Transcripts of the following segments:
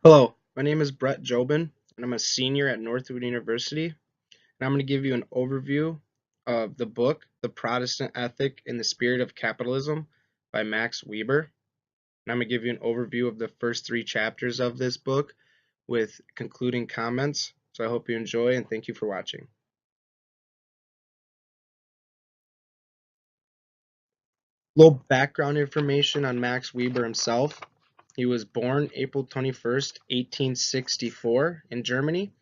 Hello, my name is Brett Jobin, and I'm a senior at Northwood University, and I'm going to give you an overview of the book, The Protestant Ethic in the Spirit of Capitalism by Max Weber. And I'm going to give you an overview of the first three chapters of this book with concluding comments. So I hope you enjoy and thank you for watching. Little background information on Max Weber himself. He was born April 21st, 1864 in Germany,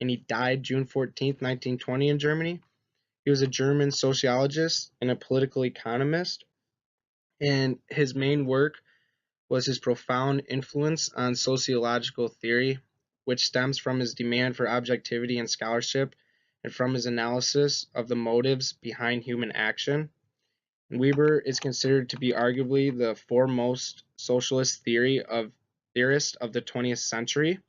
and he died June 14th, 1920 in Germany. He was a German sociologist and a political economist, and his main work was his profound influence on sociological theory, which stems from his demand for objectivity and scholarship and from his analysis of the motives behind human action. Weber is considered to be arguably the foremost socialist theorist of the 20th century,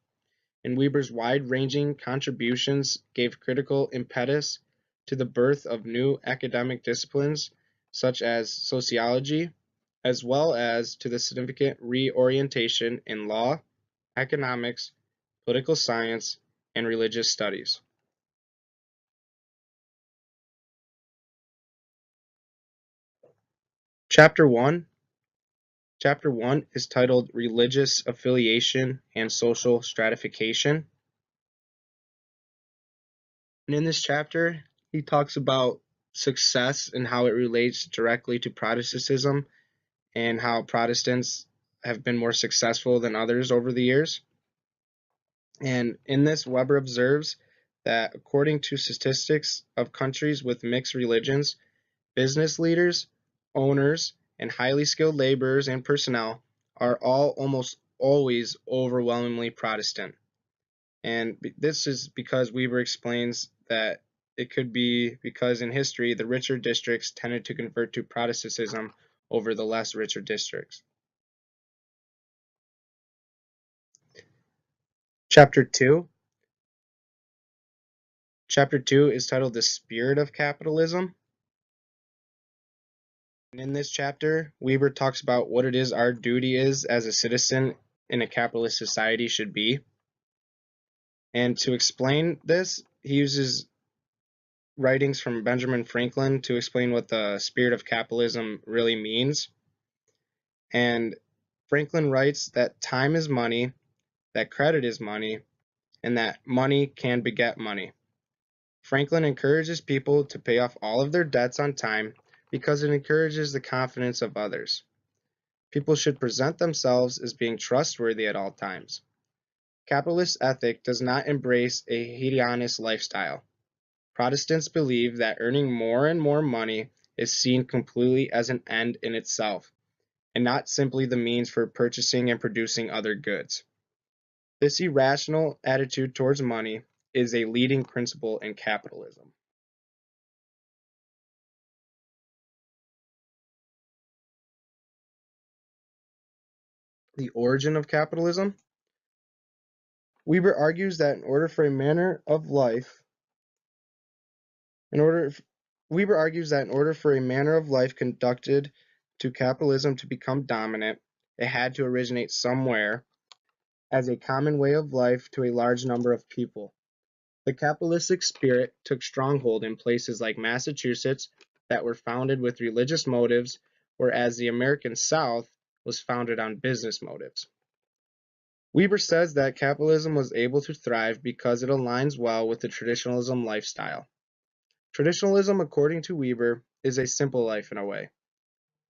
and Weber's wide-ranging contributions gave critical impetus to the birth of new academic disciplines such as sociology, as well as to the significant reorientation in law, economics, political science, and religious studies. Chapter 1 Chapter 1 is titled Religious Affiliation and Social Stratification. And in this chapter, he talks about success and how it relates directly to Protestantism and how Protestants have been more successful than others over the years. And in this, Weber observes that according to statistics of countries with mixed religions, business leaders, owners, and highly skilled laborers and personnel are all almost always overwhelmingly Protestant. And this is because Weber explains that it could be because in history the richer districts tended to convert to Protestantism over the less richer districts. Chapter 2 Chapter 2 is titled The Spirit of Capitalism. And in this chapter, Weber talks about what it is our duty is as a citizen in a capitalist society should be. And to explain this, he uses writings from Benjamin Franklin to explain what the spirit of capitalism really means. And Franklin writes that time is money, that credit is money, and that money can beget money. Franklin encourages people to pay off all of their debts on time because it encourages the confidence of others. People should present themselves as being trustworthy at all times. Capitalist ethic does not embrace a hedonist lifestyle. Protestants believe that earning more and more money is seen completely as an end in itself, and not simply the means for purchasing and producing other goods. This irrational attitude towards money is a leading principle in capitalism. The origin of capitalism. Weber argues that in order for a manner of life, in order Weber argues that in order for a manner of life conducted to capitalism to become dominant, it had to originate somewhere as a common way of life to a large number of people. The capitalistic spirit took stronghold in places like Massachusetts that were founded with religious motives, whereas the American South was founded on business motives. Weber says that capitalism was able to thrive because it aligns well with the traditionalism lifestyle. Traditionalism, according to Weber, is a simple life in a way.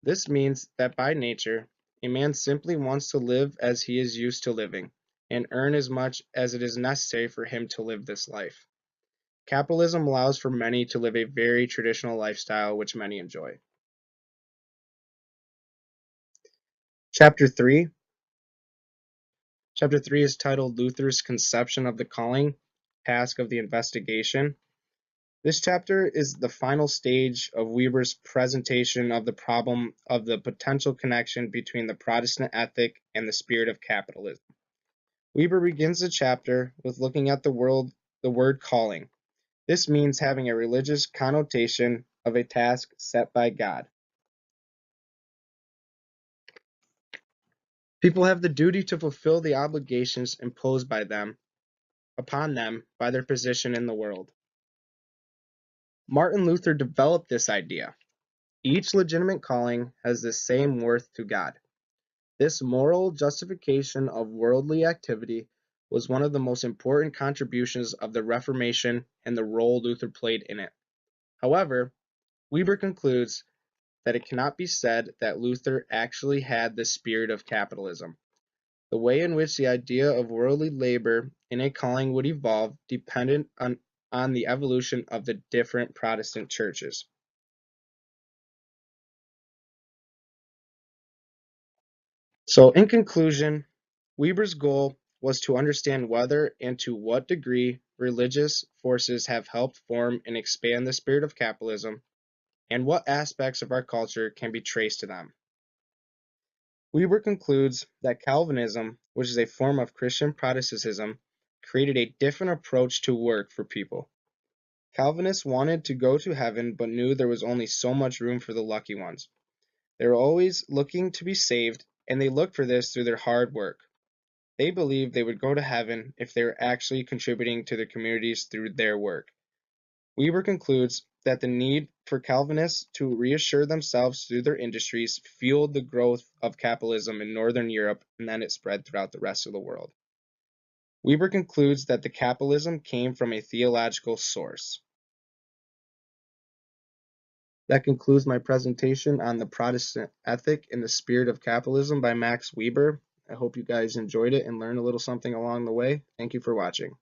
This means that by nature, a man simply wants to live as he is used to living, and earn as much as it is necessary for him to live this life. Capitalism allows for many to live a very traditional lifestyle which many enjoy. Chapter 3 Chapter 3 is titled Luther's Conception of the Calling, Task of the Investigation. This chapter is the final stage of Weber's presentation of the problem of the potential connection between the Protestant ethic and the spirit of capitalism. Weber begins the chapter with looking at the word calling. This means having a religious connotation of a task set by God. People have the duty to fulfill the obligations imposed by them, upon them by their position in the world. Martin Luther developed this idea. Each legitimate calling has the same worth to God. This moral justification of worldly activity was one of the most important contributions of the Reformation and the role Luther played in it. However, Weber concludes that it cannot be said that Luther actually had the spirit of capitalism. The way in which the idea of worldly labor in a calling would evolve depended on the evolution of the different Protestant churches. So, in conclusion, Weber's goal was to understand whether and to what degree religious forces have helped form and expand the spirit of capitalism, and what aspects of our culture can be traced to them. Weber concludes that Calvinism, which is a form of Christian Protestantism, created a different approach to work for people. Calvinists wanted to go to heaven but knew there was only so much room for the lucky ones. They were always looking to be saved, and they looked for this through their hard work. They believed they would go to heaven if they were actually contributing to their communities through their work. Weber concludes that the need for Calvinists to reassure themselves through their industries fueled the growth of capitalism in Northern Europe, and then it spread throughout the rest of the world. Weber concludes that the capitalism came from a theological source. That concludes my presentation on the Protestant ethic and the spirit of capitalism by Max Weber. I hope you guys enjoyed it and learned a little something along the way. Thank you for watching.